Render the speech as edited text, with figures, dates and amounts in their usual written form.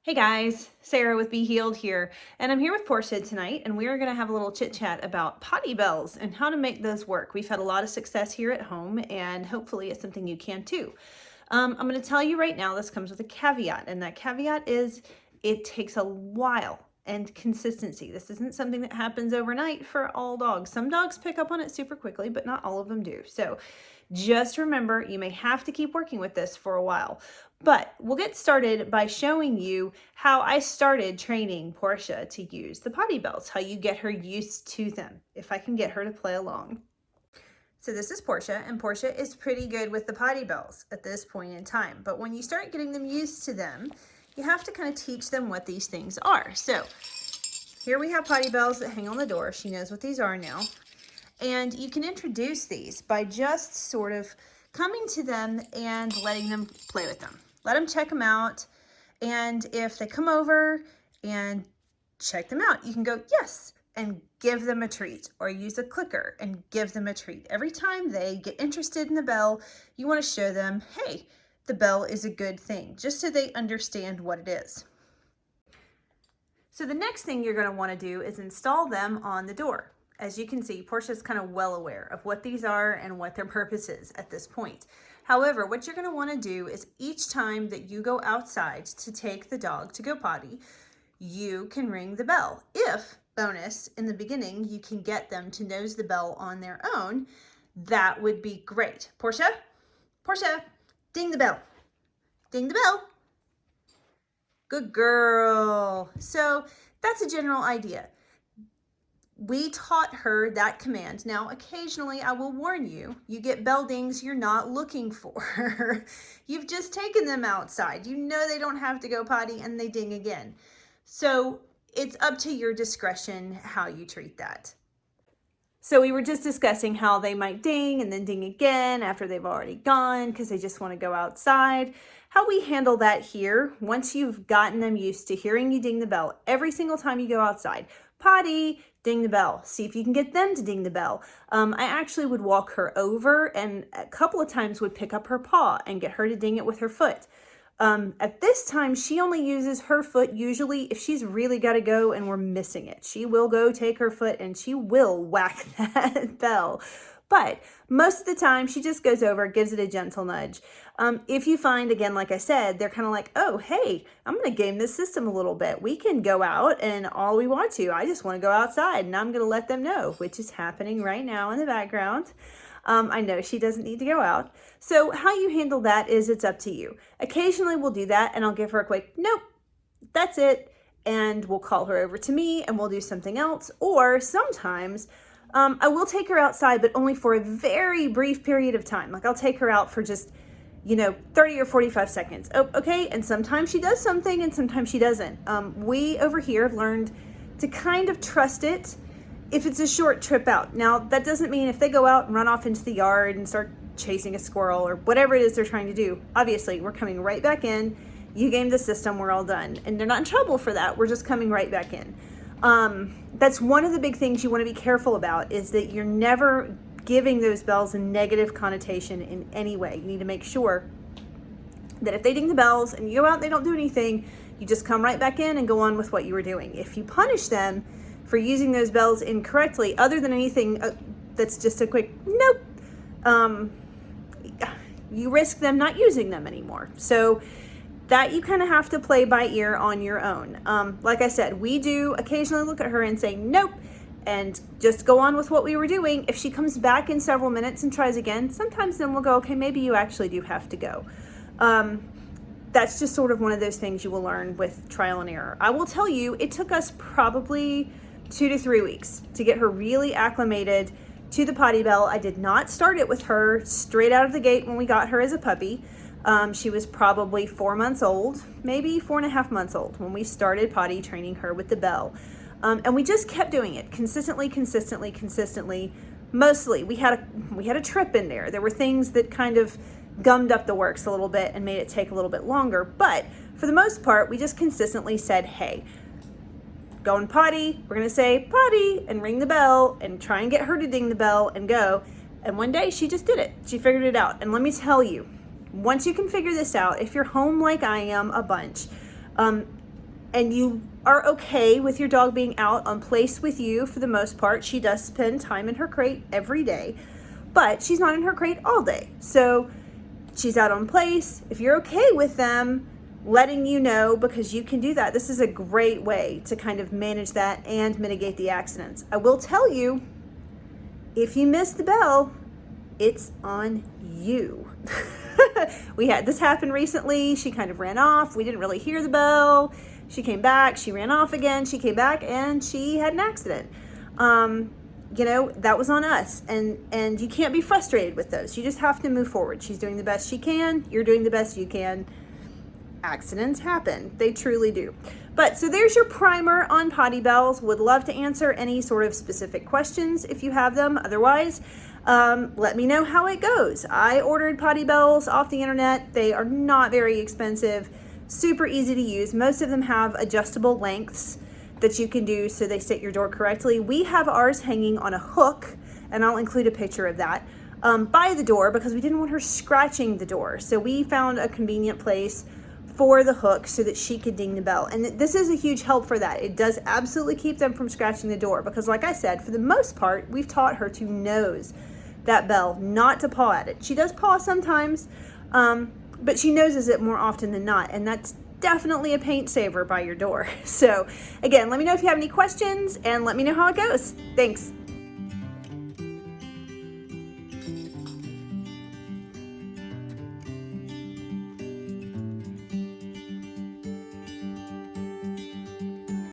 Hey guys, Sarah with Be Healed here, and I'm here with Portia tonight, and we're going to have a little chit chat about potty bells and how to make those work. We've had a lot of success here at home, and hopefully it's something you can too. I'm going to tell you right now, this comes with a caveat, and that caveat is it takes a while and consistency. This isn't something that happens overnight for all dogs. Some dogs pick up on it super quickly, but not all of them do. So just remember, you may have to keep working with this for a while. But we'll get started by showing you how I started training Portia to use the potty bells, how you get her used to them, if I can get her to play along. So this is Portia, and Portia is pretty good with the potty bells at this point in time. But when you start getting them used to them, you have to kind of teach them what these things are. So here we have potty bells that hang on the door. She knows what these are now. And you can introduce these by just sort of coming to them and letting them play with them. Let them check them out. And if they come over and check them out, you can go, yes, and give them a treat, or use a clicker and give them a treat. Every time they get interested in the bell, you want to show them, hey, the bell is a good thing, just so they understand what it is. So the next thing you're going to want to do is install them on the door. As you can see, Portia's kind of well aware of what these are and what their purpose is at this point. However, what you're going to want to do is each time that you go outside to take the dog to go potty, you can ring the bell. If, bonus, in the beginning, you can get them to nose the bell on their own, that would be great. Portia, ding the bell. Ding the bell. Good girl. So that's a general idea. We taught her that command. Now, occasionally, I will warn you, you get bell dings you're not looking for. You've just taken them outside. You know they don't have to go potty and they ding again. So it's up to your discretion how you treat that. So we were just discussing how they might ding and then ding again after they've already gone because they just want to go outside. How we handle that here, once you've gotten them used to hearing you ding the bell every single time you go outside. Potty, ding the bell. See if you can get them to ding the bell. I actually would walk her over and a couple of times would pick up her paw and get her to ding it with her foot. At this time, she only uses her foot usually if she's really got to go and we're missing it. She will go take her foot and she will whack that bell. But most of the time, she just goes over, gives it a gentle nudge. If you find, again, like I said, they're kind of like, oh, hey, I'm going to game this system a little bit. We can go out and all we want to. I just want to go outside and I'm going to let them know, which is happening right now in the background. I know she doesn't need to go out. So how you handle that is it's up to you. Occasionally we'll do that and I'll give her a quick, nope, that's it. And we'll call her over to me and we'll do something else. Or sometimes I will take her outside, but only for a very brief period of time. Like I'll take her out for just, 30 or 45 seconds. Oh, okay. And sometimes she does something and sometimes she doesn't. We over here have learned to kind of trust it if it's a short trip out. Now, that doesn't mean if they go out and run off into the yard and start chasing a squirrel or whatever it is they're trying to do, obviously we're coming right back in. You gamed the system, we're all done. And they're not in trouble for that. We're just coming right back in. That's one of the big things you want to be careful about is that you're never giving those bells a negative connotation in any way. You need to make sure that if they ding the bells and you go out and they don't do anything, you just come right back in and go on with what you were doing. If you punish them for using those bells incorrectly, other than anything that's just a quick nope, you risk them not using them anymore. So that you kind of have to play by ear on your own. Like I said, we do occasionally look at her and say nope, and just go on with what we were doing. If she comes back in several minutes and tries again, sometimes then we'll go, okay, maybe you actually do have to go. That's just sort of one of those things you will learn with trial and error. I will tell you, it took us probably 2 to 3 weeks to get her really acclimated to the potty bell. I did not start it with her straight out of the gate when we got her as a puppy. She was probably 4 months old, maybe 4.5 months old when we started potty training her with the bell. And we just kept doing it consistently. Mostly we had a trip in there. There were things that kind of gummed up the works a little bit and made it take a little bit longer. But for the most part, we just consistently said, hey, going potty, we're going to say potty and ring the bell and try and get her to ding the bell and go. And one day she just did it. She figured it out. And let me tell you, once you can figure this out, if you're home like I am a bunch, and you are okay with your dog being out on place with you for the most part. She does spend time in her crate every day, but she's not in her crate all day. So she's out on place. If you're okay with them letting you know, because you can do that, this is a great way to kind of manage that and mitigate the accidents. I will tell you, if you miss the bell, it's on you. We had this happen recently. She kind of ran off. We didn't really hear the bell. She came back. She ran off again. She came back and she had an accident. You know, that was on us. And you can't be frustrated with those. You just have to move forward. She's doing the best she can. You're doing the best you can. Accidents happen. They truly do. But so there's your primer on potty bells. Would love to answer any sort of specific questions if you have them. Otherwise, let me know how it goes. I ordered potty bells off the internet. They are not very expensive, super easy to use. Most of them have adjustable lengths that you can do so they sit your door correctly. We have ours hanging on a hook, and I'll include a picture of that, by the door, because we didn't want her scratching the door. So we found a convenient place for the hook so that she could ding the bell. And this is a huge help for that. It does absolutely keep them from scratching the door, because like I said, for the most part, we've taught her to nose that bell, not to paw at it. She does paw sometimes, but she noses it more often than not. And that's definitely a paint saver by your door. So again, let me know if you have any questions and let me know how it goes. Thanks.